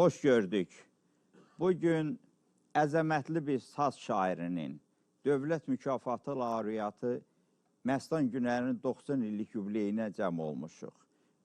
Xoş gördük. Bugün əzəmətli bir saz şairinin, dövlət mükafatı laureatı Məstan Günər'in 90 illik yubileyinə cəm olmuşuq.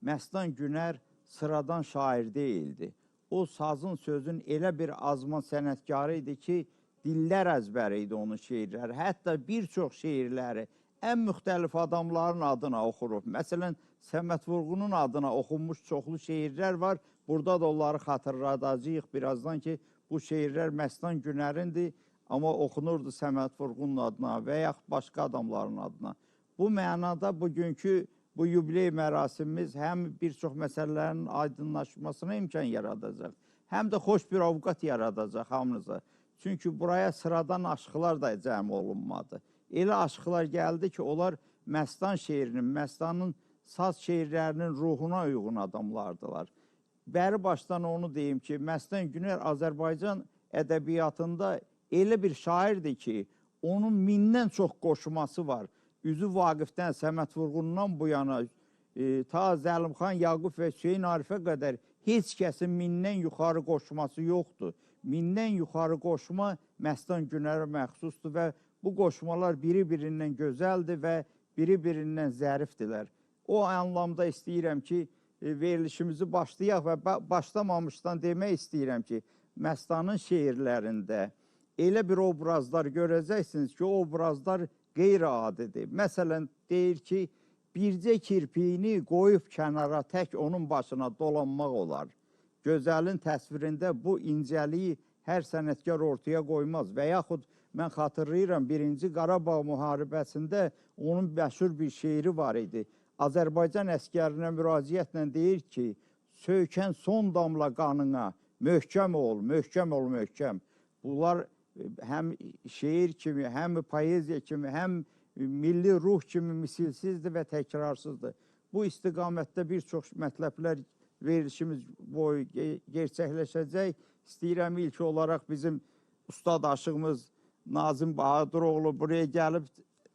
Məstan Günər sıradan şair deyildi. O sazın sözün elə bir azman sənətkarı idi ki, dillər əzbəri idi onun şeirləri. Hətta bir çox şeirləri ən müxtəlif adamların adına oxurub. Məsələn, Səməd Vurğunun adına oxunmuş çoxlu şeirlər var. Burada da onları xatırladacağıq birazdan ki, bu şeirlər Məstan Günərindir, amma oxunurdu Səməd Vurğunun adına və yaxud başqa adamların adına. Bu mənada bugünkü bu yubiley mərasimimiz həm bir çox məsələlərin aydınlaşmasına imkan yaradacaq, həm də xoş bir ovqat yaradacaq hamınıza. Çünki buraya sıradan aşıqlar da cəm olunmadı. Elə aşıqlar gəldi ki, onlar Məstan şeirinin, Məstanın saz şeirlərinin ruhuna uyğun adamlardılar. Bəri başdan onu deyim ki, Məstan Günər Azərbaycan ədəbiyyatında elə bir şairdir ki, onun mindən çox qoşması var. Üzü Vaqifdən, Səməd Vurğundan bu yana, ta Zəlimxan, Yaqub və Hüseyin Arifə qədər heç kəsin mindən yuxarı qoşması yoxdur. Mindən yuxarı qoşma Məstan Günərə məxsusdur və bu qoşmalar biri-birindən gözəldir və biri-birindən zərifdirlər. O anlamda istəyirəm ki, verilişimizi başlayaq və başlamamışdan demək istəyirəm ki, Məstanın şeirlərində elə bir obrazlar görəcəksiniz ki, o obrazlar qeyri-adidir. Məsələn, deyir ki, bircə kirpiyini qoyub kənara tək onun başına dolanmaq olar. Gözəlin təsvirində bu incəliyi hər sənətkar ortaya qoymaz. Və yaxud mən xatırlayıram, 1-ci Qarabağ müharibəsində onun məşhur bir şeiri var idi. Azərbaycan əskərinə müraciətlə deyir ki, söykən son damla qanına, möhkəm ol, möhkəm ol, möhkəm. Bunlar həm şeir kimi, həm poeziya kimi, həm milli ruh kimi misilsizdir və təkrarsızdır. Bu istiqamətdə bir çox mətləblər verilişimiz boyu gerçəkləşəcək. İstəyirəm ilk olaraq bizim ustad aşığımız Nazim Bahadıroğlu buraya gəlib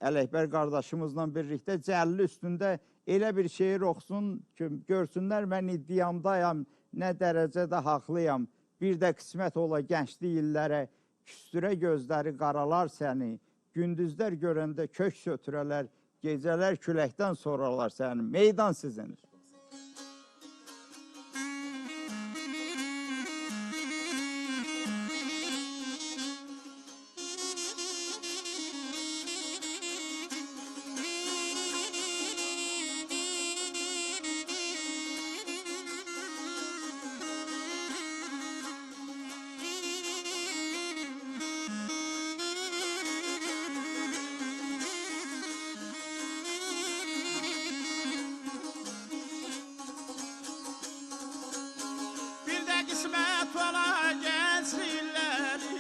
Ələkbər qardaşımızla birlikdə Cəlli üstündə elə bir şeir oxusun ki, görsünlər mən iddiamdayam, nə dərəcədə haqlıyam. Bir də qismət ola gənclik illərə, küstürə gözləri qaralar səni, gündüzlər görəndə kök sötürələr, gecələr küləkdən soralar səni. Meydan sizindir. Qismət ola gənclikləri,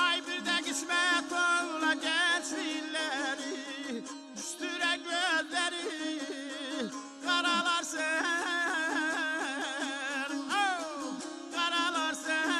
ay bir də qismət ola gənclikləri, üstürə gözləri qaralar sən, qaralar sən.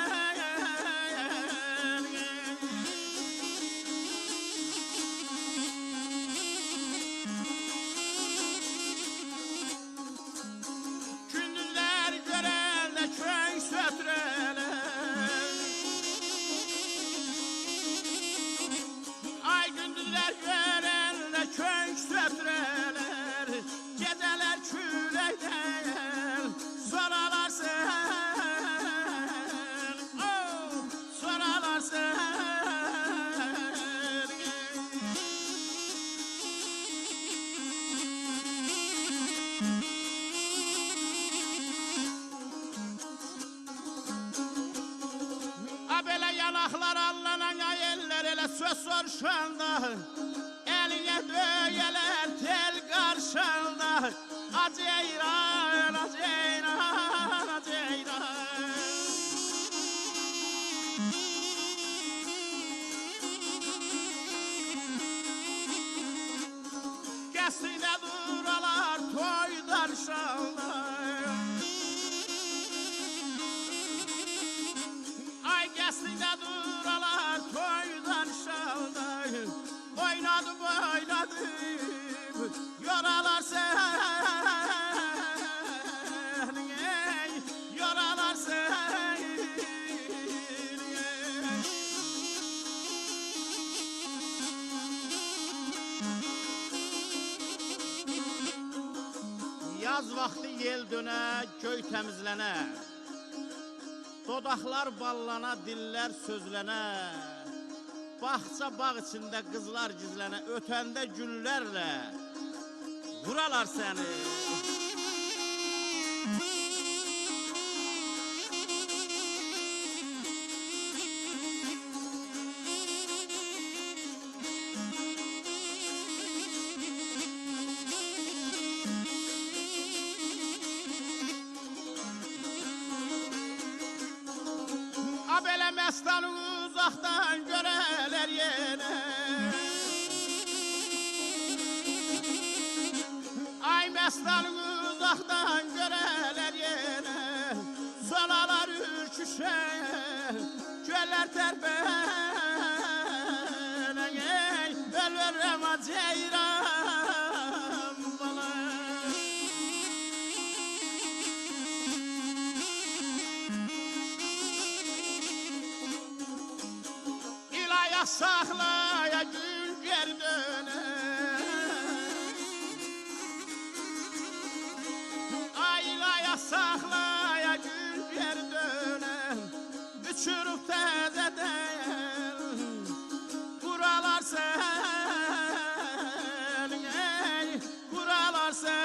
Ay gündüzlər görəndə könk sötürələr, gecələr küləkdən soralar sən, soralar sən. Belə yanaqlar allanan ayellər elə söz soruşanda, əlinə döyələr tel qarşında, aceyran, aceyran, aceyran. Qəsrində duralar toy danışanda, qəsrində duralar toydan şalday, oynadım, oynadım, yoralar sən. yaz vaxtı yel dönə, göy təmizlənə, dodaqlar ballana, dillər sözlənə, bağça bağ içində qızlar gizlənə, ötəndə güllərlə vuralar səni. Belə məstan uzaqdan görələr yenə, ay məstan uzaqdan görələr yenə, sonalar ürküşə, göllər tərpənə, ölürəm ceyran bala. Saxlaya gül geri dönə, aylaya saxlaya gül geri dönə, uçuruq təzədən quralar sən, quralar sən.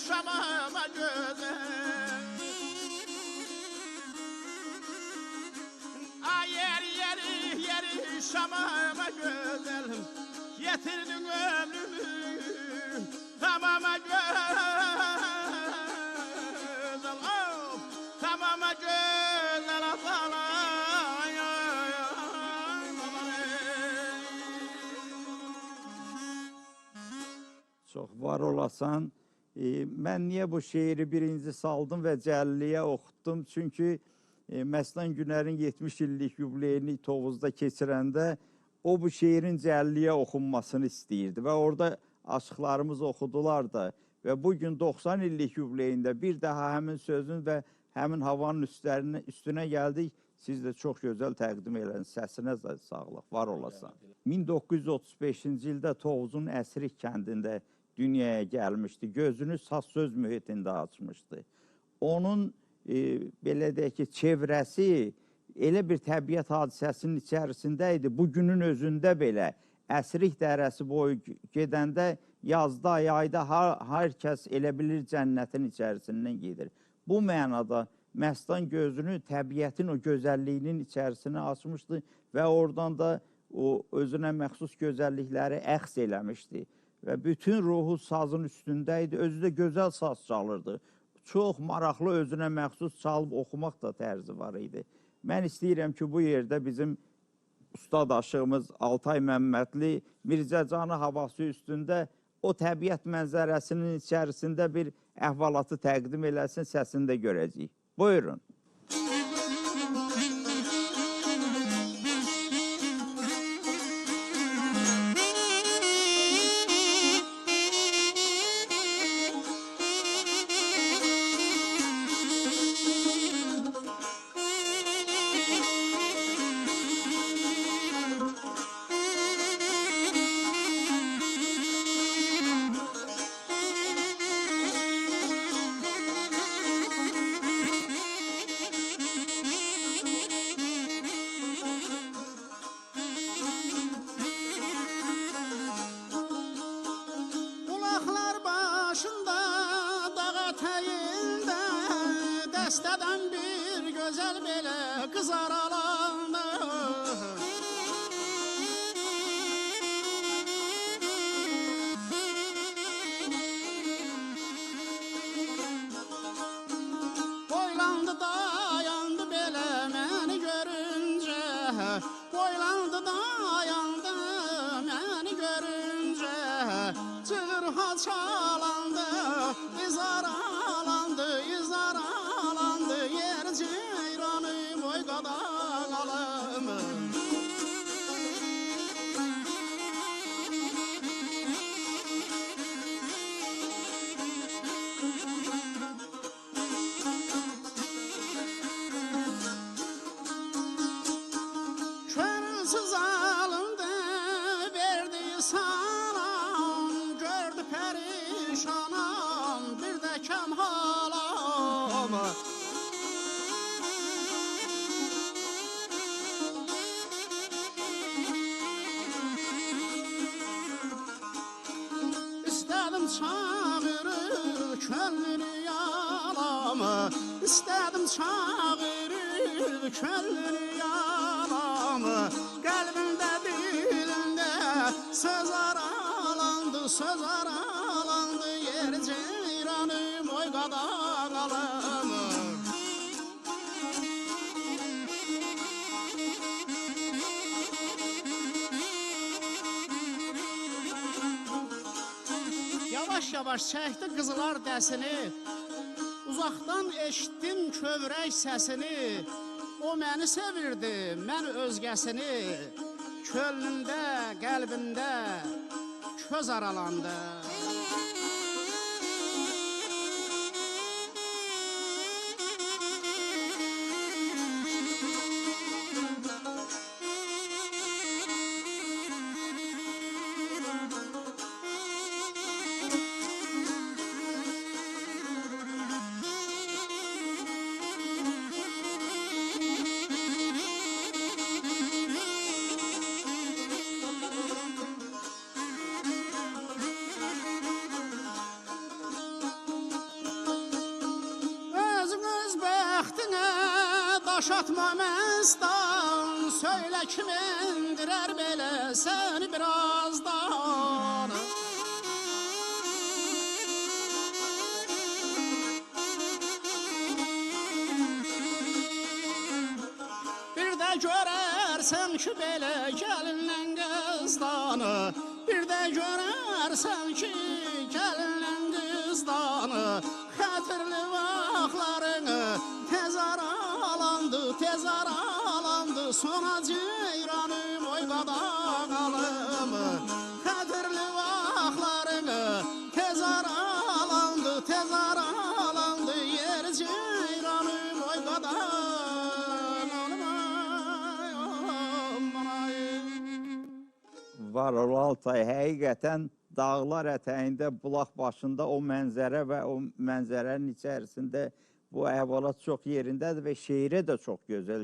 Şamama gözəl, ay yeri şamama gözəl, yetirdin ömrümü tamama gözəl, oh, tamama gözəl abala. Çox var olasan. Mən niyə bu şeiri birinci saldım və Cəliliyə oxutdum? Çünki Məstan Günərin 70 illik yubileyini Tovuzda keçirəndə o bu şeirin Cəliliyə oxunmasını istəyirdi və orada aşıqlarımız oxudular da və bugün 90 illik yubileyində bir daha həmin sözün və həmin havanın üstünə gəldik. Siz də çox gözəl təqdim edin. Səsinə sağlıq, var olasan. 1935-ci ildə Tovuzun Əsrik kəndində dünyaya gəlmişdi. Gözünü saz söz mühitində açmışdı. Onun belə deyək ki, çevrəsi elə bir təbiət hadisəsinin içərisində idi. Bugünün özündə belə Əsrik dərəsi boyu gedəndə yazda, yayda hər kəs elə bilir cənnətin içərisindən gedir. Bu mənada Məstan gözünü təbiətin o gözəlliyinin içərisinə açmışdı və oradan da o özünə məxsus gözəllikləri əks eləmişdi. Və bütün ruhu sazın üstündə idi, özü də gözəl saz çalırdı. Çox maraqlı, özünə məxsus çalıb oxumaq da tərzi var idi. Mən istəyirəm ki, bu yerdə bizim ustadaşığımız Altay Məmmədli Mirzəcanı havası üstündə o təbiət mənzərəsinin içərisində bir əhvalatı təqdim eləsin, səsini də görəcəyik. Buyurun. Dəstədən bir gözəl belə qızar alanda, boylandı dayandı belə məni görüncə, boylandı dayandı məni görüncə, çığır çalandı, izar alandı, izar alandı, yer ceyranı boy qadan alım. İstədim çağırıb könlünü yalamı, İstədim çağırıb könlünü yalamı, qəlbində dilində söz aralandı, söz aralandı, yer ceyranım oy qadağalımı. Yavaş-yavaş çəkdi qızılar dəsini, uzaqdan eşitdim kövrək səsini, o məni sevirdi, mən özgəsini, könlümdə, qəlbimdə köz aralandı. Daş atma məstan, söylə kim endirər belə səni birazdan. Bir də görərsən ki belə gəlinlə qızdanı, bir də görərsən ki gəlinlə qızdanı, xətirli vaxtlarını tez tez aralandı, sona ceyranım oy qadağalımı. Xətirli vaxtlarını tez aralandı, yer ceyranım oy qadağalımı. Var ol Altay, həqiqətən dağlar ətəyində, bulaq başında o mənzərə və o mənzərənin içərisində bu əhvalat çox yerindədir və şeirə də çox gözəl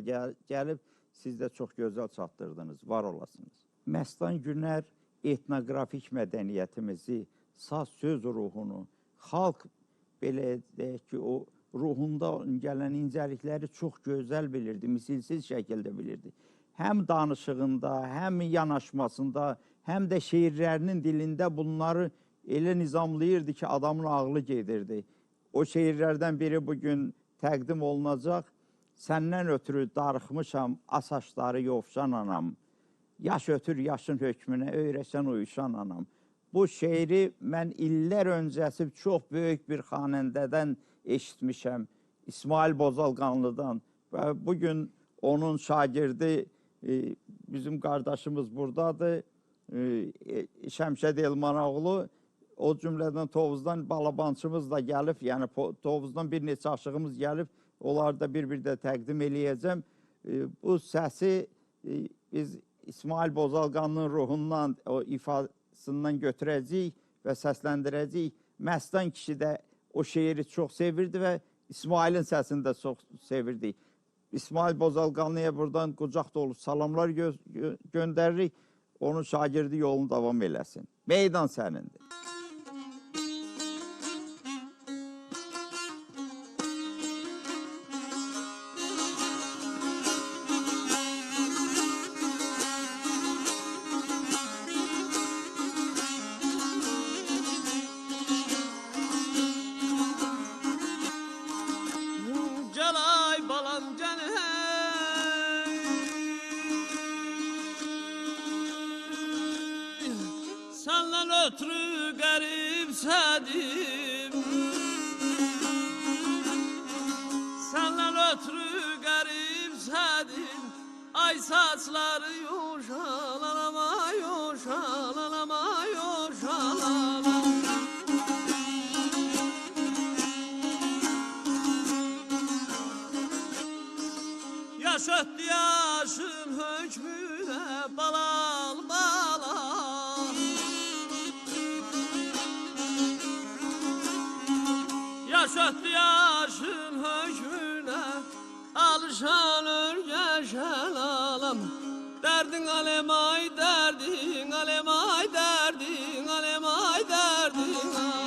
gəlib, siz də çox gözəl çatdırdınız, var olasınız. Məstan Günər etnoqrafik mədəniyyətimizi, saz söz ruhunu, xalq belə deyək ki, o ruhunda gələn incəlikləri çox gözəl bilirdi, misilsiz şəkildə bilirdi. Həm danışığında, həm yanaşmasında, həm də şeirlərinin dilində bunları elə nizamlayırdı ki, adamın ağlı gedirdi. O şeirlərdən biri bugün təqdim olunacaq. Səndən ötürü darıxmışam, asaçları yovşan anam. Yaş ötür yaşın hökmünə, öyrəşən uyuşan anam. Bu şeiri mən illər öncəsi çox böyük bir xanəndədən eşitmişəm. İsmail Bozalqanlıdan. Və bugün onun şagirdi, bizim qardaşımız buradadır. Şəmşəd Elmanoğlu. O cümlədən Tovuzdan balabançımız da gəlib, yəni Tovuzdan bir neçə aşığımız gəlib, onları da bir-bir də təqdim eləyəcəm. Bu səsi biz İsmail Bozalqanlının ruhundan, o ifasından götürəcəyik və səsləndirəcəyik. Məstan kişi də o şeiri çox sevirdi və İsmailin səsini də çox sevirdi. İsmail Bozalqanlıya buradan qucaq dolu salamlar göndəririk. Onun şagirdi yolunu davam eləsin. Meydan sənindir. Senden ötürü garipsedim, senden ötürü garipsedim. Ay saçları yoşalalama, yoşalalama, yoşalalama. Yaş öttü yaşın hükmüne balal balal. Yaş öttü yaşın hükmüne alışan örgeşen alam. Derdin alem ay derdin, alem ay derdin, alem ay derdin.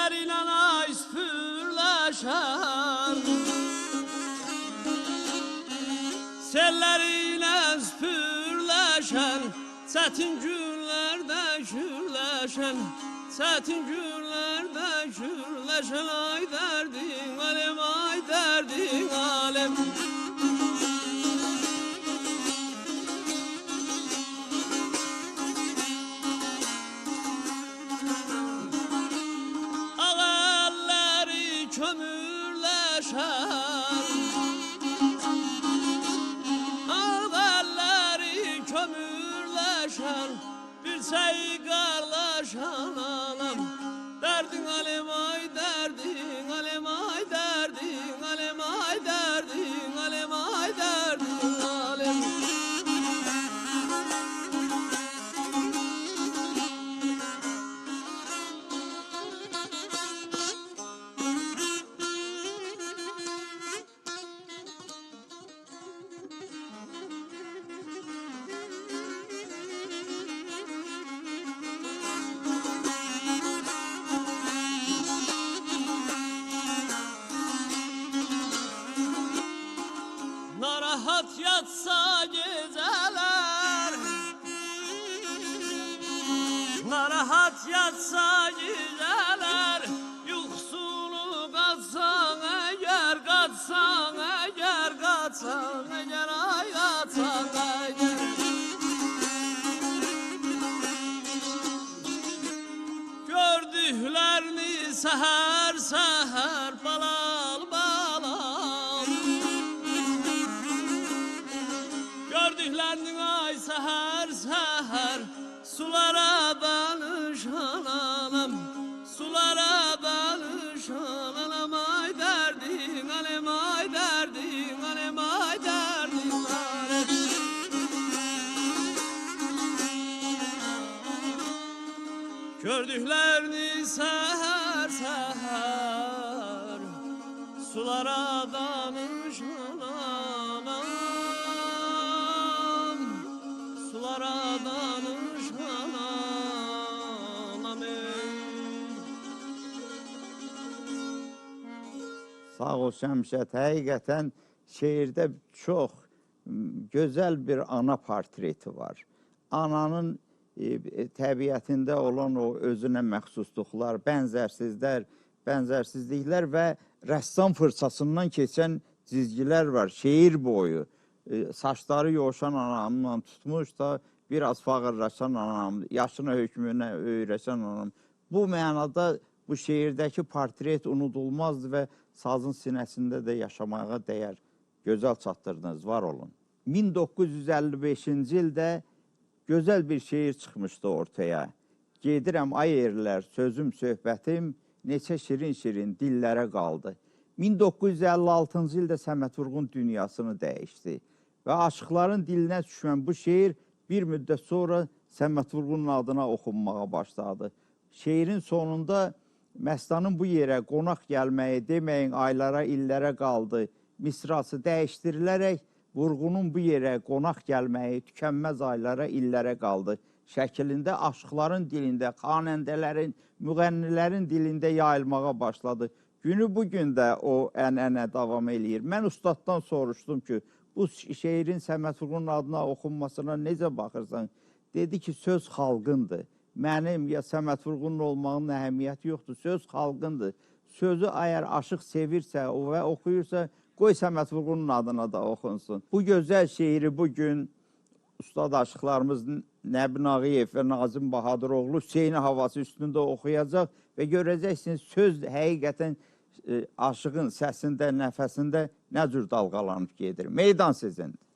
Sellərinə ay süpürləşən Sellərinə süpürləşən Çətin günlərdə gürləşən Çətin günlərdə gürləşən Ay dərdin alem, ay dərdin alem Bir çayı qarlaşan anam Dərdin alem ay dərdin alem ay dərdin alem ay dərdin alem ay dərdin alem Narahat yatsa geceler Narahat yatsa geceler Yuxsunu qatsan eğer qatsan eğer qatsan eğer ay qatsan eğer Gördüklerini seher seher balal balal Gördüklerini ay seher seher Sulara danışan anam Sulara danışan anam Ay derdin alem ay derdin alem ay derdin alem Gördüklerini seher seher Sulara danışan anam Sulara danışan anam Sağ ol Şəmşət, həqiqətən şeirdə çox gözəl bir ana portreti var. Ananın təbiətində olan o özünə məxsusluqlar, bənzərsizliklər və rəssam fırsasından keçən cizgilər var, şeir boyu. Saçları yoğuşan anamla tutmuş da biraz fağırlaşan anam, yaşına hökmünə öyrəşən anam. Bu mənada bu şeirdəki portret unudulmazdır və sazın sinəsində də yaşamağa dəyər. Gözəl çatdırdınız, var olun. 1955-ci ildə gözəl bir şeir çıxmışdı ortaya. Gedirəm ay erlər, sözüm, söhbətim, neçə şirin-şirin dillərə qaldı. 1956-cı ildə Səməd Vurğun dünyasını dəyişdi və aşıqların dilinə düşmən bu şeir bir müddət sonra Səməd Vurğunun adına oxunmağa başladı. Şeirin sonunda Məstanın bu yerə qonaq gəlməyi deməyin aylara, illərə qaldı. Misrası dəyişdirilərək Vurğunun bu yerə qonaq gəlməyi tükənməz aylara, illərə qaldı. Şəklində aşıqların dilində, xanəndələrin, müğənnilərin dilində yayılmağa başladı. Günü bugün də o ənənə davam eləyir. Mən ustaddan soruşdum ki, bu şeirin Səməd Vurğunun adına oxunmasına necə baxırsan? Dedi ki, söz xalqındır. Mənim ya Səməd Vurğunun olmağının əhəmiyyəti yoxdur, söz xalqındır. Sözü əgər aşıq sevirsə və oxuyursa, qoy Səməd Vurğunun adına da oxunsun. Bu gözəl şeiri bugün ustad aşıqlarımız Nəbi Nağıyev və Nazim Bahadıroğlu Hüseyni havası üstündə oxuyacaq və görəcəksiniz, söz həqiqətən aşığın səsində, nəfəsində nə cür dalğalanıb gedir. Meydan sizindir.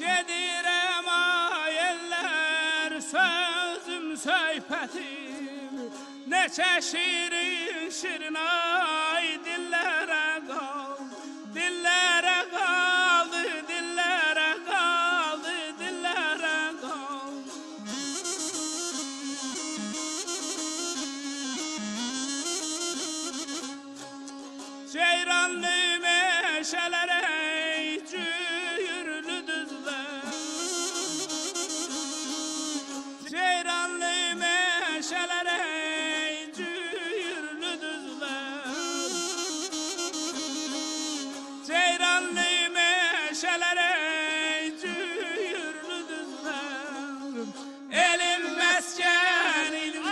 Gedirəm ayellər sözüm söhbətim Neçə şirin şirin ay dillərə qaldı Dillərə qaldı, dillərə qaldı, dillərə qaldı Ceyranlı meşələrə cüyürlü düzlər Ceyranlı meşələrə cüyürlü düzlər Ceyranlı meşələrə cüyürlü düzlər Elim məskən idim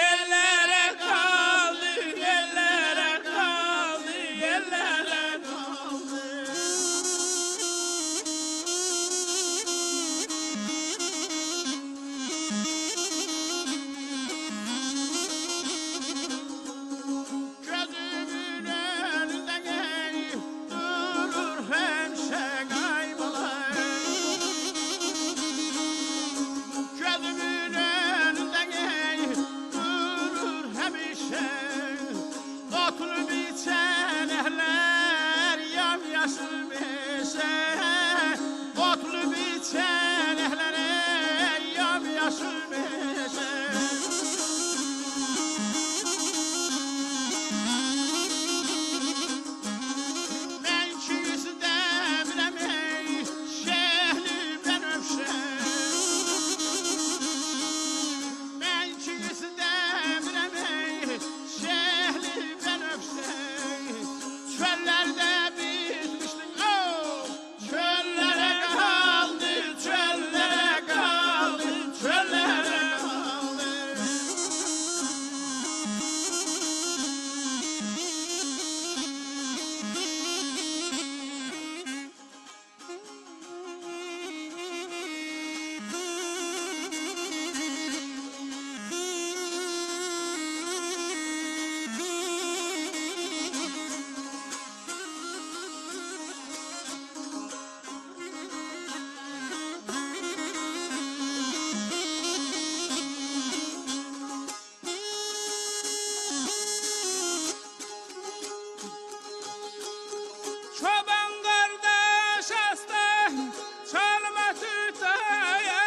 Ellərə qaldı, ellərə qaldı, ellərə qaldı Gözümün önünde durur hemşe kaybolar Gözümün önünde durur hemşe Otlu biçen ehler yamyaşıl meşe Otlu biçen ehler yamyaşıl meşe Ben kimisi demirəm ey şehli ben öpşem Ben kimisi demirəm ey şehli ben öpşem Çöllerde bitmiştin oh Çöllere kaldı, çöllere kaldı, çöllere kaldı Çoban kardeş hasta çalma tütaya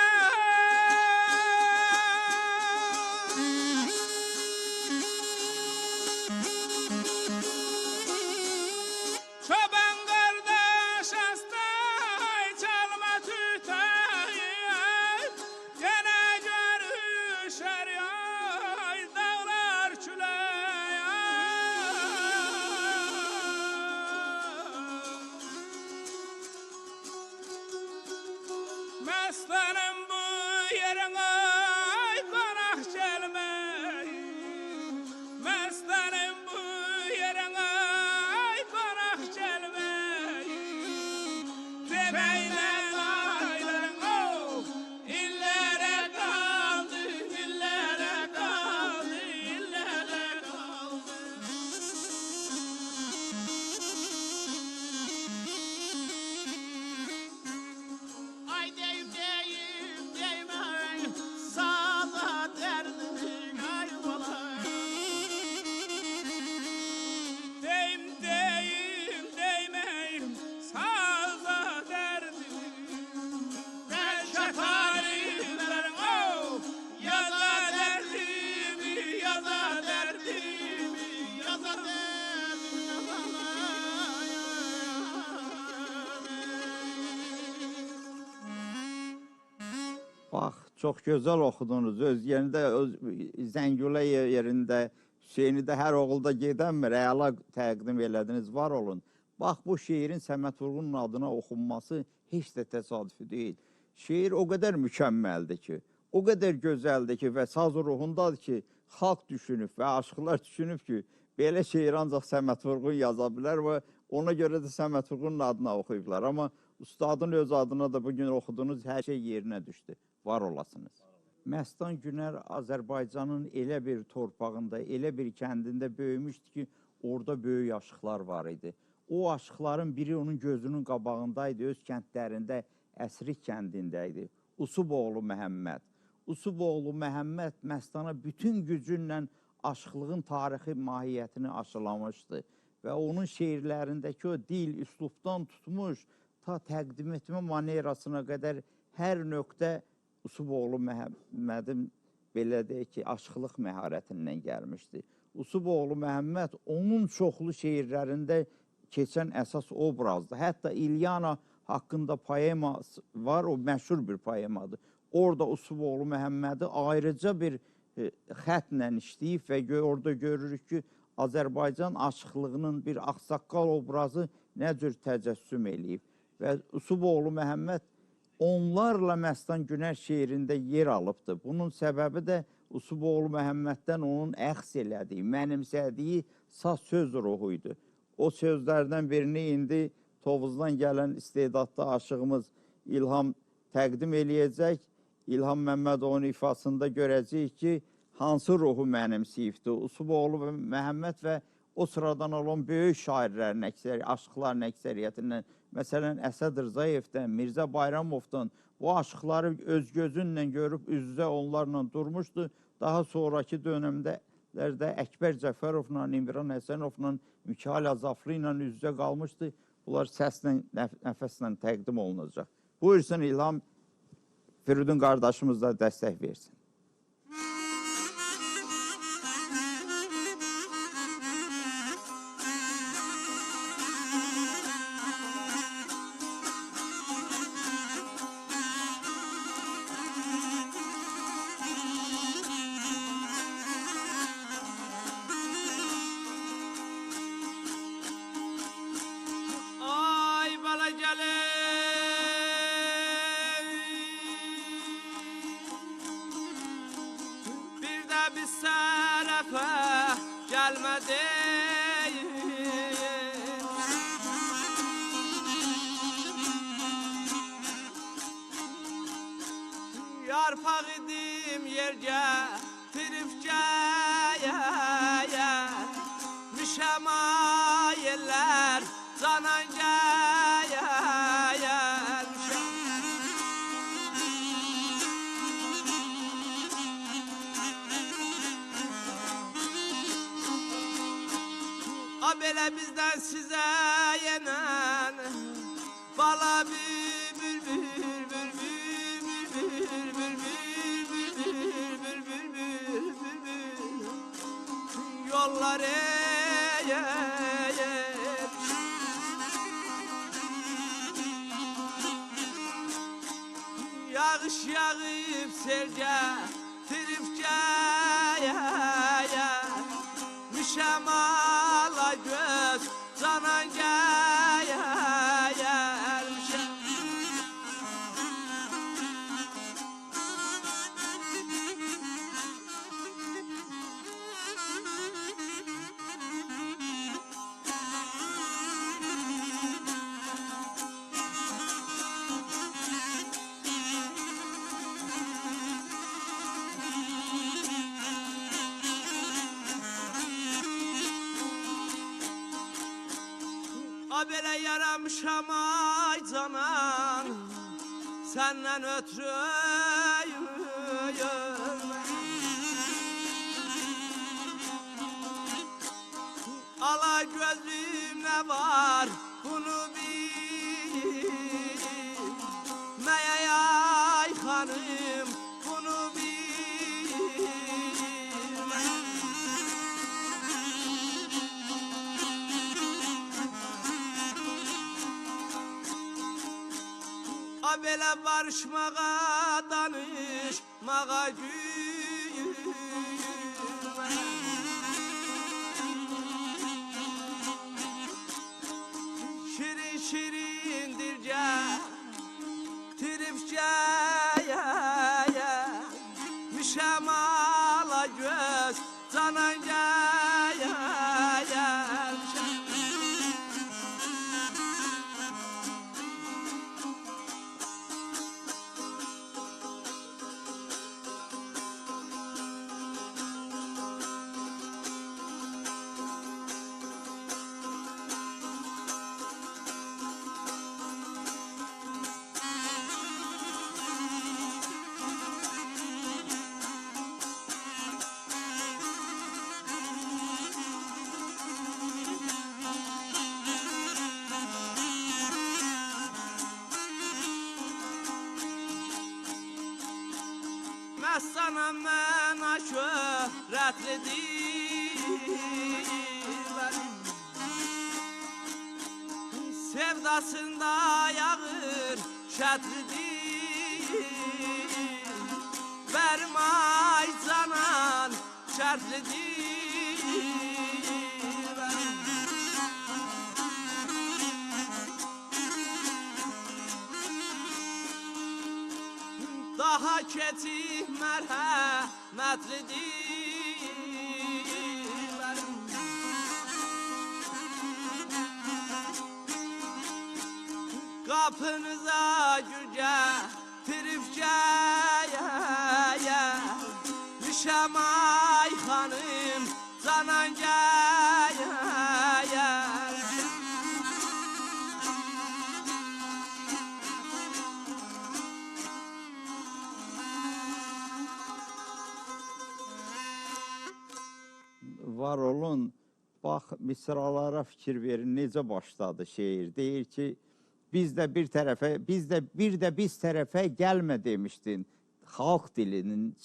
Çoban kardeş hasta çalma tütaya Gene görüşer yay dağlar küleye Məstanım bu yerine qonaq gəlmək Məstanım bu yerine qonaq gəlmək Deməklə ayların oh illərə qaldı, illərə qaldı, illərə qaldı Ay deyim deyim deyim ay sana derdim kaybolar Deyim deyim deymeyim saza derdim Belki tarihlerin oh yaza derdimi yaza derdimi yaza Bax, çox gözəl oxudunuz. Öz yerində, öz Zəngülə yerində, Hüseynidə hər oğulda gedənmir, əla təqdim elədiniz, var olun. Bax, bu şeirin Səməd Vurğunun adına oxunması heç də təsadüfi deyil. Şeir o qədər mükəmməldir ki, o qədər gözəldir ki və saz ruhundadır ki, xalq düşünüb və aşıqlar düşünüb ki, belə şeir ancaq Səməd Vurğun yaza bilər və ona görə də Səməd Vurğunun adına oxuyublar. Amma ustadın öz adına da bugün oxuduğunuz hər şey yerinə düşdü. Var olasınız. Məstan Günər Azərbaycanın elə bir torpağında, elə bir kəndində böyümüşdü ki, orada böyük aşıqlar var idi. O aşıqların biri onun gözünün qabağındaydı, öz kəndlərində Əsrik kəndində idi. Usuboğlu Məhəmməd. Usuboğlu Məhəmməd Məstana bütün gücünlə aşıqlığın tarixi mahiyyətini aşılamışdı və onun şeirlərindəki o dil, üslubdan tutmuş, ta təqdim etmə manerasına qədər hər nöqtə Usuboğlu Məhəmmədin belə deyək ki, aşıqlıq məharətindən gəlmişdi. Usuboğlu Məhəmməd onun çoxlu şeirlərində keçən əsas obrazdır. Hətta İlyana haqqında poema var, o məşhur bir poemadır. Orada Usuboğlu Məhəmmədi ayrıca bir xətlə işləyib və orada görürük ki, Azərbaycan aşıqlığının bir ağsaqqal obrazı nə cür təcəssüm eləyib. Və Usuboğlu Məhəmməd onlarla Məstan Günər şeirində yer alıbdır. Bunun səbəbi də Usuboğlu Məhəmməddən onun əxs elədiyi, mənimsədiyi saz söz ruhuydu. O sözlərdən birini indi Tovuzdan gələn istedadlı aşığımız İlham təqdim eləyəcək. İlham Məmmədovun ifasında görəcəyik ki, hansı ruhu mənimsəyibdir. Usuboğlu Məhəmməd və o sıradan olan böyük şairlərin aşıqların əksəriyyətindən, məsələn, Əsəd Rızayevdən, Mirzə Bayramovdan bu aşıqları öz gözünlə görüb üz-üzə onlarla durmuşdu. Daha sonraki dönəmlərdə Əkbər Cəfərovla, İmran Həsənovla, Mikail Azaflı ilə üz-üzə qalmışdı. Bunlar səslə, nəfəslə təqdim olunacaq. Buyursun İlham, Firidun qardaşımız da dəstək versin. Ay bala gəlin, bir də biz sərəfə gəlmədik. Yarpaq idim yergə, tirifgəyə, müşəmayəllər canan gəyər. A belə bizdən sizə yenən bala yollar yağış yağıp sergə tirifgəyə, müşəmala göz canan gəyər. A belə yaramışam ay canan, səndən ötrü ala gözlüm nə var bunu bil, məyəy ay xanım bunu bil. A belə barışmağa, danışmağa güyüm. Şirin şirindircə, tirifgəyə, müşəmala göz canan gəyər. Məstanam mən şöhrətlidir Sevdasında yağır şərtlidir Benim ay canan şərtlidir Daha keçih mərhəmətlidir Qapınıza gülgə tirifgəyə Düşəm ay xanım canan gəyə Var olun, bax, misralara fikir verin, necə başladı şeir. Deyir ki, biz də bir tərəfə gəlmə demişdin. Xalq dilinin,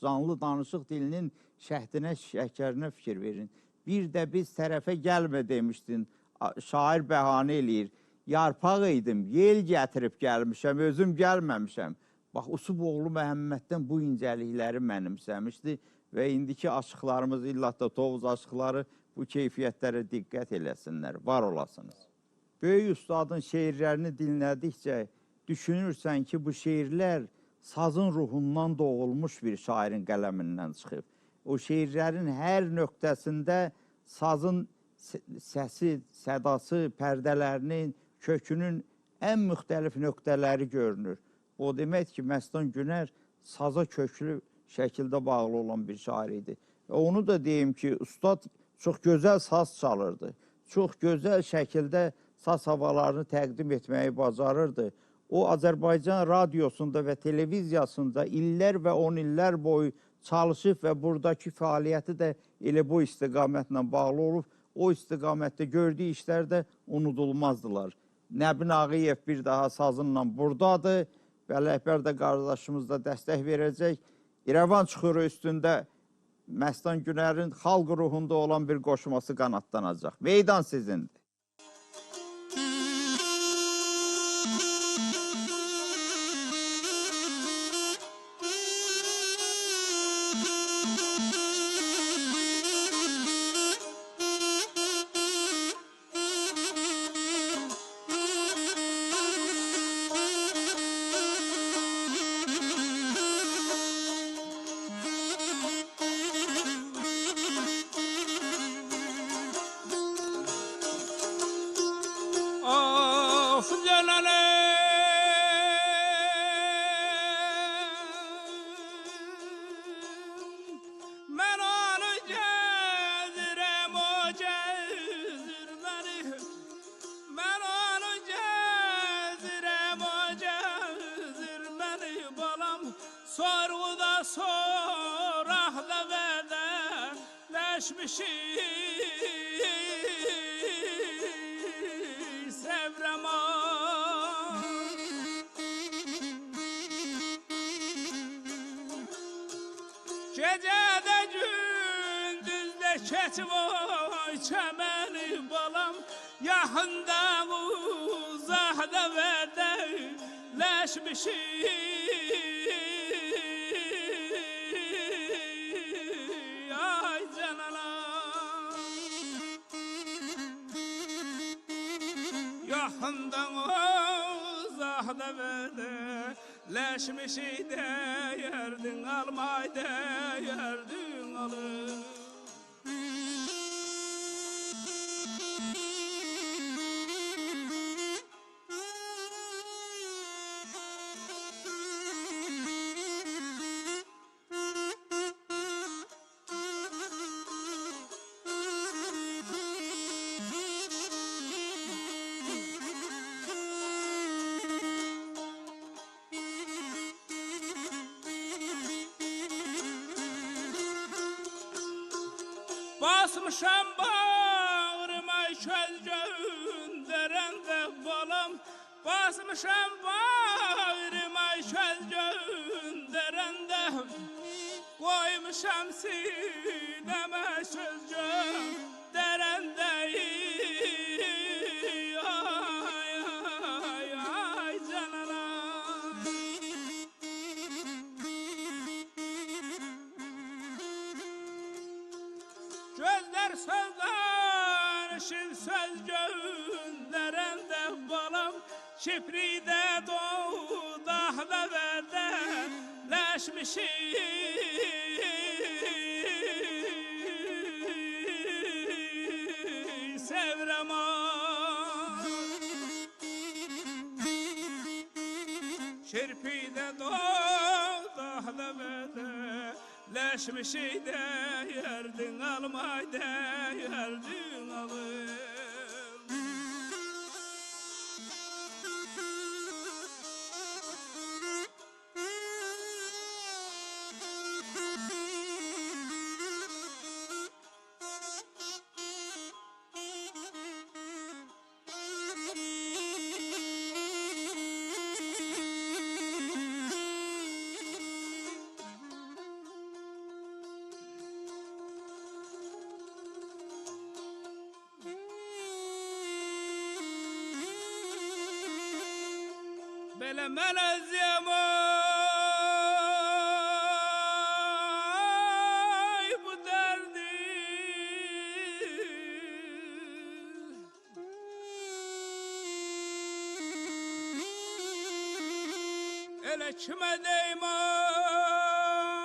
canlı danışıq dilinin şəhdinə, şəkərinə fikir verin. Bir də biz tərəfə gəlmə demişdin. Şair bəhanə eləyir. Yarpaq idim, yel gətirib gəlmişəm, özüm gəlməmişəm. Bax, Usuboğlu Məhəmməddən bu incəlikləri mənimsəmişdi. Və indiki aşıqlarımız, illatda Tovuz aşıqları bu keyfiyyətlərə diqqət eləsinlər, var olasınız. Böyük ustadın şeirlərini dinlədikcə düşünürsən ki, bu şeirlər sazın ruhundan doğulmuş bir şairin qələmindən çıxıb. O şeirlərin hər nöqtəsində sazın səsi, sədası, pərdələrinin, kökünün ən müxtəlif nöqtələri görünür. O demək ki, Məstan Günər saza köklü şəkildə bağlı olan bir şair idi. Onu da deyim ki, ustad çox gözəl saz çalırdı. Çox gözəl şəkildə saz havalarını təqdim etməyi bacarırdı. O, Azərbaycan radiosunda və televiziyasında illər və 10 illər boyu çalışıb və buradakı fəaliyyəti də elə bu istiqamətlə bağlı olub. O istiqamətdə gördüyü işlər də unudulmazdılar. Nəbin Ağayev bir daha sazınla buradadır və Ələkbər də qardaşımız da dəstək verəcək. İrəvan çuxuru üstündə Məstan Günərin xalq ruhunda olan bir qoşması qanadlanacaq. Meydan sizindir. Gecədə gündüzdə keçvoy çəməni balam Yaxında uzaqda vədələşmişik Ay canalar Yaxında uzaqda vədələşmişik Dəyərdin almay, dəyərdin alır Basmışam bağrıma köz göndərəndə balam Basmışam bağrıma köz göndərəndə yazmışam sineme sözce derende ay ay ay canana. Gözler sözler şin söz gönderende balam Kipride doğu dağda verde leşmişi sevrem Kirpide doğu dağda verde leşmişi de yerdin almay de yerdin alır. Bele melez yamay bu derdi Ele kime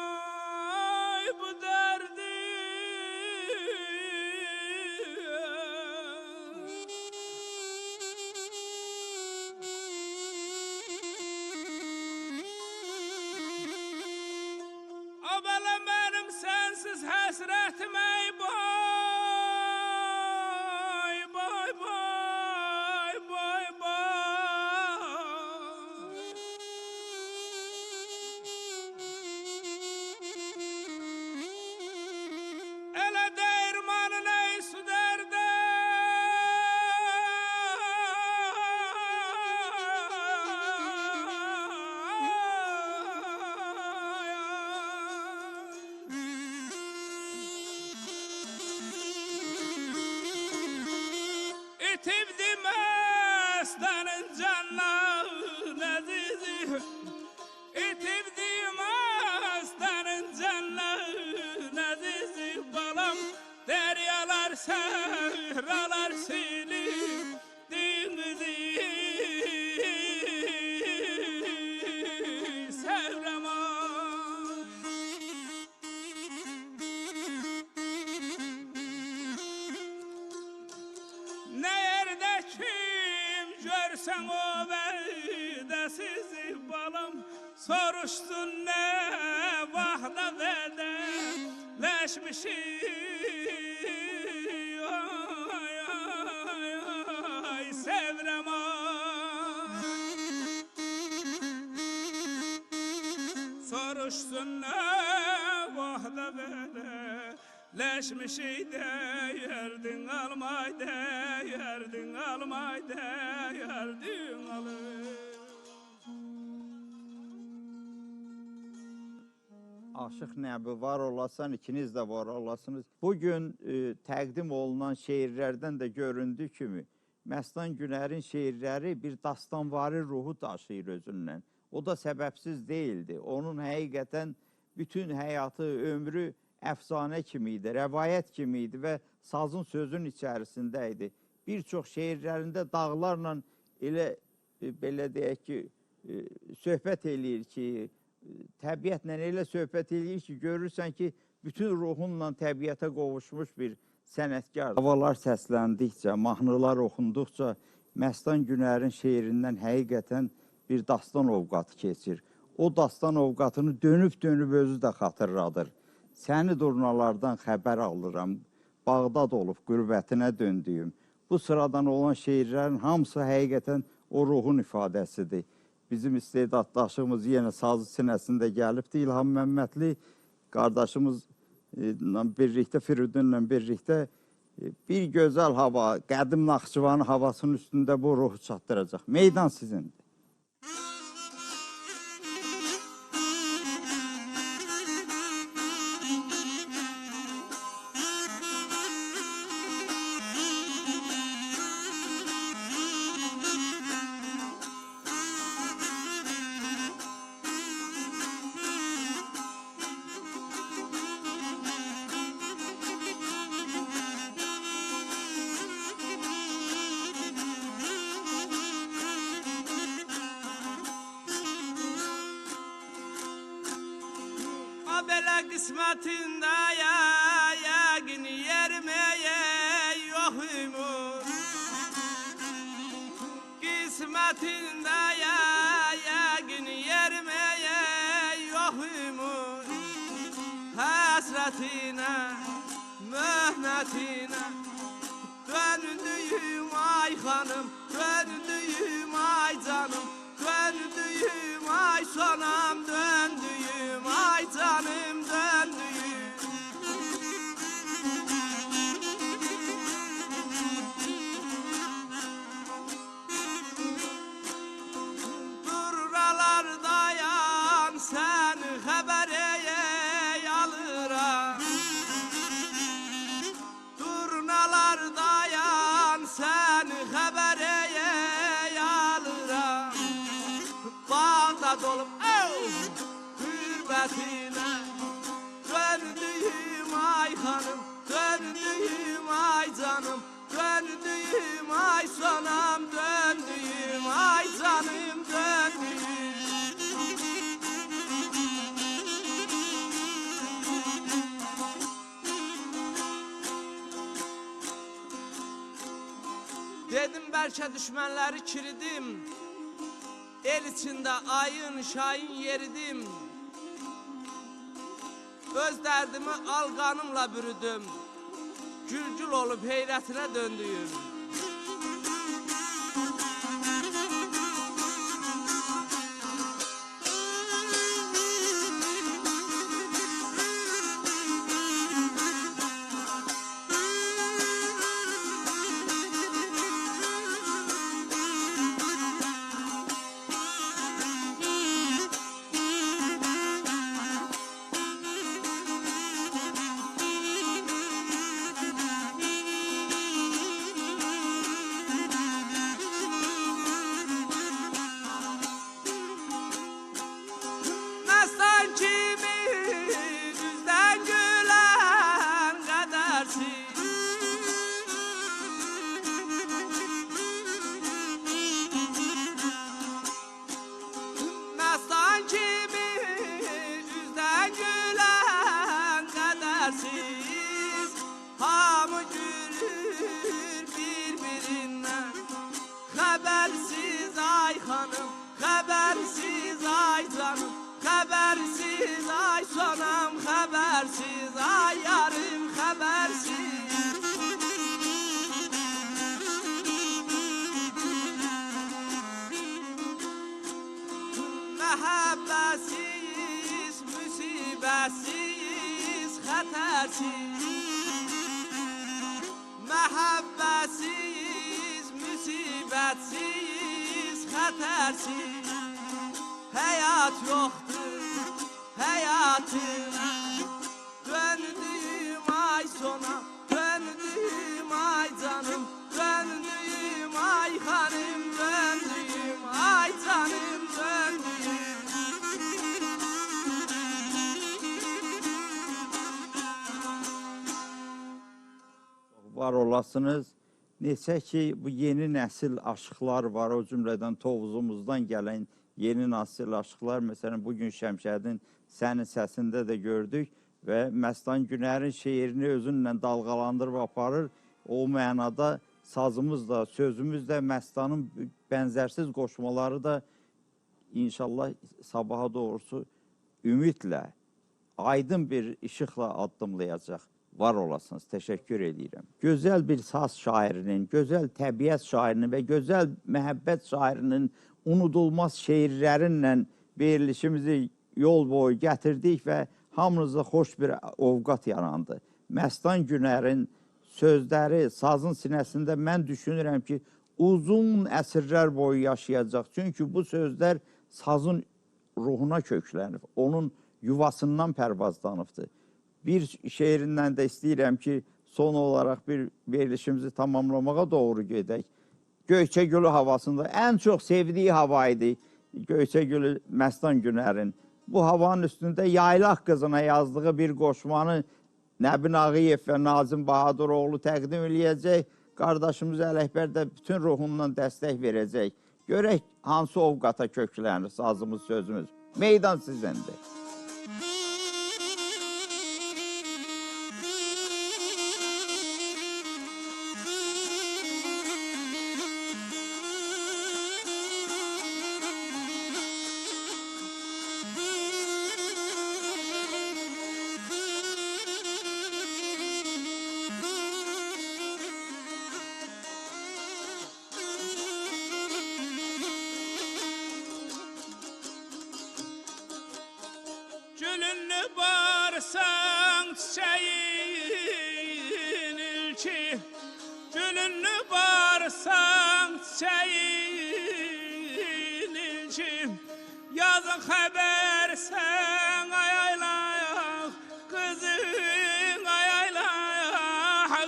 deymay bu derdi Abele benim sensiz hasretim ey boy boy boy boy boy Ele değirmanın ey su derde İtivdim aslanın canlarını azizi İtivdim aslanın canlarını azizi Balam deryalar sahralar silip denizi sevrem Ne yerde kim görsen o verdesizi balam Soruştun ne vahda vedeleşmişi ay ay ay sevrem Soruştun ne vahda vedeleşmişi de yerdin almay de yerdin almay de yerdin alır Aşıq Nəbi var olasan, ikiniz də var olasınız. Bugün təqdim olunan şeirlərdən də göründüyü kimi, Məstan Günərin şeirləri bir dastanvari ruhu daşıyır özündən. O da səbəbsiz deyildi. Onun həqiqətən bütün həyatı, ömrü əfsanə kimi idi, rəvayət kimi idi və sazın sözün içərisində idi. Bir çox şeirlərində dağlarla elə, belə deyək ki, söhbət eləyir ki, təbiətlə elə söhbət eləyir ki, görürsən ki, bütün ruhunla təbiətə qovuşmuş bir sənətkar. Havalar səsləndikcə, mahnılar oxunduqca Məstan Günərin şeirindən həqiqətən bir dastan ovqatı keçir. O dastan ovqatını dönüb-dönüb özü də xatırladır. Səni durnalardan xəbər alıram, Bağdad olub qürbətinə döndüyüm. Bu sıradan olan şeirlərin hamısı həqiqətən o ruhun ifadəsidir. Bizim istedaddaşımız yenə sazı sinəsində gəlibdir. İlham Məmmədli qardaşımızla birlikdə, Firidunla birlikdə bir gözəl hava, qədim Naxçıvanın havasının üstündə bu ruhu çatdıracaq. Meydan sizindir. qismətində yəqin yerməyə yox ümid. Qismətində yəqin yerməyə yox ümid. Həsrətinə, möhnətinə döndüyüm ay xanım, döndüyüm ay canım, döndüyüm ay sonam, döndüyüm ay canım, döndüyüm. Duralar dayan sen xəbərəyə alıram. Durnalar dayan sen xəbərəyə alıram. Bağda dolub hürmətinə döndüyüm ay xanım, döndüyüm ay canım, döndüyüm ay sonam, döndüyüm ay canım, döndüyüm. Dedim bəlkə düşmənləri kiridim, el içində ayın şayın yeridim. Öz dərdimi alqanımla bürüdüm, gülgül olub heyrətinə döndüyüm. Məstan kimi üzdən gülən qədərsiz. Məstan kimi üzdən gülən qədərsiz. Hamı gülür bir-birindən, xəbərsiz ay xanım, xəbərsiz ay canım, xəbərsiz ay sonam, xəbərsiz ay yarım, xəbərsiz. Məhəbbəsiz, müsibətsiz, xətərsiz. Məhəbbəsiz, müsibətsiz, xətərsiz. Həyat yoxdur, həyatına döndüyüm ay sonam, döndüyüm ay canım, döndüyüm ay xanım, döndüyüm ay canım, döndüyüm. Var olasınız. Neçə ki, bu yeni nəsil aşıqlar var, o cümlədən tovuzumuzdan gələn yeni nasil aşıqlar. Məsələn, bugün Şəmşədin Sənin səsində də gördük və Məstan Günər'in şeirini özünlə dalğalandırıb aparır. O mənada sazımız da, sözümüz də, Məstanın bənzərsiz qoşmaları da inşallah sabaha doğrusu ümidlə, aydın bir işıqla addımlayacaq. Var olasınız, teşekkür edirəm. Gözəl bir saz şairinin, gözəl təbiət şairinin və gözəl məhəbbət şairinin unudulmaz şeirlərinlə verilişimizi yol boyu gətirdik və hamınıza xoş bir ovqat yarandı. Məstan Günər'in sözləri sazın sinəsində mən düşünürəm ki, uzun əsrlər boyu yaşayacaq. Çünki bu sözlər sazın ruhuna köklənib, onun yuvasından pərvazlanıbdır. Bir şeirindən də istəyirəm ki, son olaraq bir verilişimizi tamamlamağa doğru gedək. Göyçə havasında ən çox sevdiyi hava idi Göyçə Məstan Günər'in. Bu havanın üstündə Yaylaq qızına yazdığı bir qoşmanı Nəbin Ağayev və Nazim Bahaduroğlu təqdim eləyəcək. Qardaşımız Ələkbər də bütün ruhundan dəstək verəcək. Görək hansı ovqata köklənir sazımız, sözümüz. Meydan sizindir. Gülünü barsan çiçeğin ilki, gülünü barsan çiçeğin ilki. Yazın haber sen ayayla, kızın ayayla,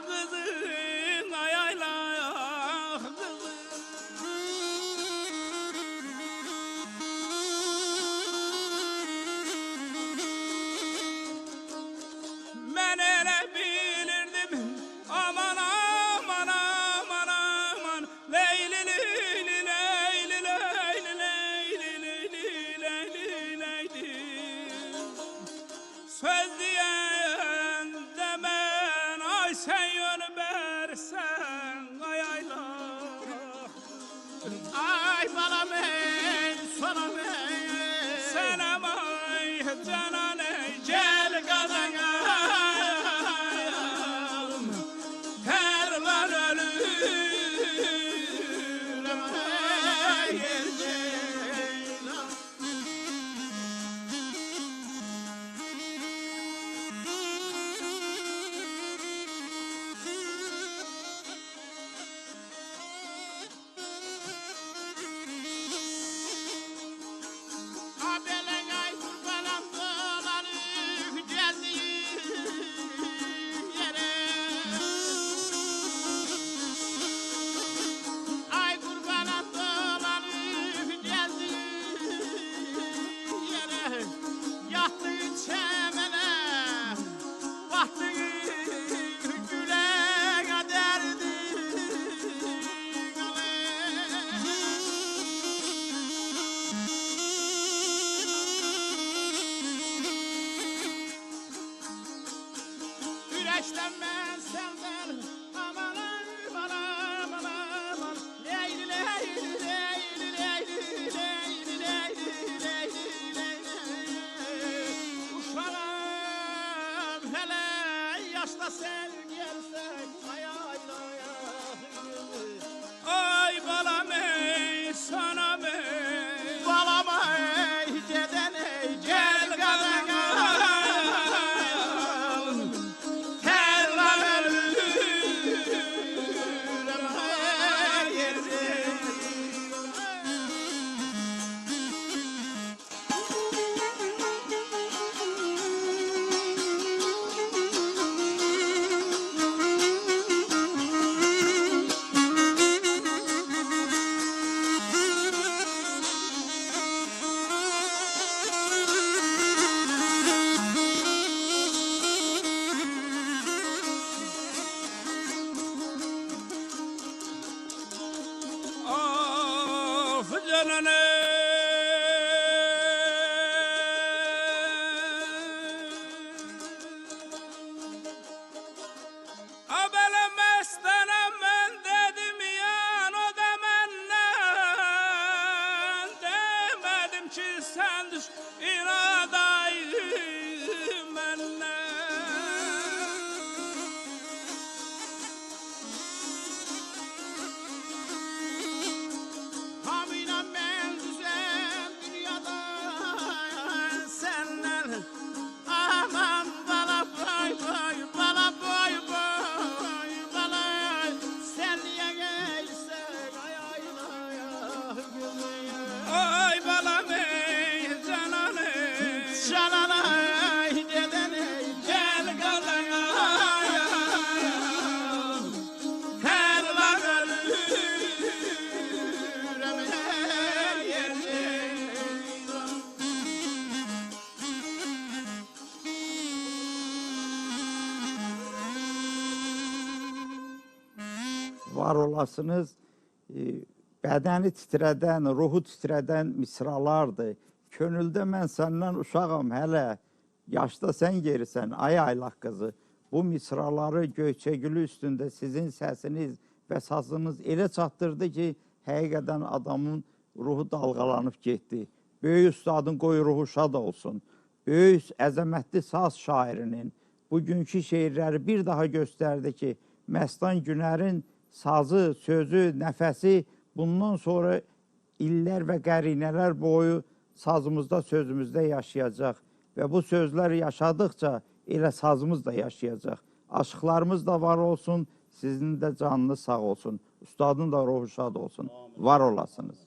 kızın ayayla, kızın. Ben öyle bilirdim, aman aman aman aman, Leyli Leyli Leyli Leyli Leyli Leyli Leyli. Söz diyen demen, ay sen yön versen ayayla. Ay balam ey, sonam ey. Selam ay canan ey, gel kazana. Terlan ölürüm ey Ceylan. Abelen ay kurbanam dolanıp geldiğim yere. Ay kurbanam dolanıp geldiğim yere. Yattığın çemene, baktığın güle kaderdin Güneşten ben senden aman aman aman aman, Leyli Leyli Leyli Leyli Leyli Leyli Leyli Leyli. Uşağım hele yaşta sen gelsen ay ay ay ay. ay balam ey, sanam ey. Balam ey, deden ey, gel kadına. Terlan ölürüm ey Ceylan. Of canan Abele mestanem ben dedim yan, o da benden. Demedim ki sen düş inadayım benden. Hamile ben düzen dünyada senden. Aman bala boy boy, bala boy boy, bala. Sen niye gelsen ay ay ay ay. Ay balam ey, canan ey. Canan ay, deden ey, Gel kadına. terlan ölürüm ey Ceylan. Var olasınız. Bədəni titrədən, ruhu titrədən misralardır. Könüldə mən səndən uşağam hələ, yaşda sən gerisən, ay aylaq qızı. Bu misraları Göyçəgülü üstündə sizin səsiniz və sazınız elə çatdırdı ki, həqiqətən adamın ruhu dalğalanıb getdi. Böyük ustadın qoy ruhu şad olsun. Böyük əzəmətli saz şairinin bugünkü şeirləri bir daha göstərdi ki, Məstan Günərin sazı, sözü, nəfəsi bundan sonra illər və qərinələr boyu sazımızda, sözümüzdə yaşayacaq. Və bu sözlər yaşadıkça elə sazımız da yaşayacaq. Aşıqlarımız da var olsun, sizin də canınız sağ olsun. Ustadın da ruhu şad olsun. Var olasınız.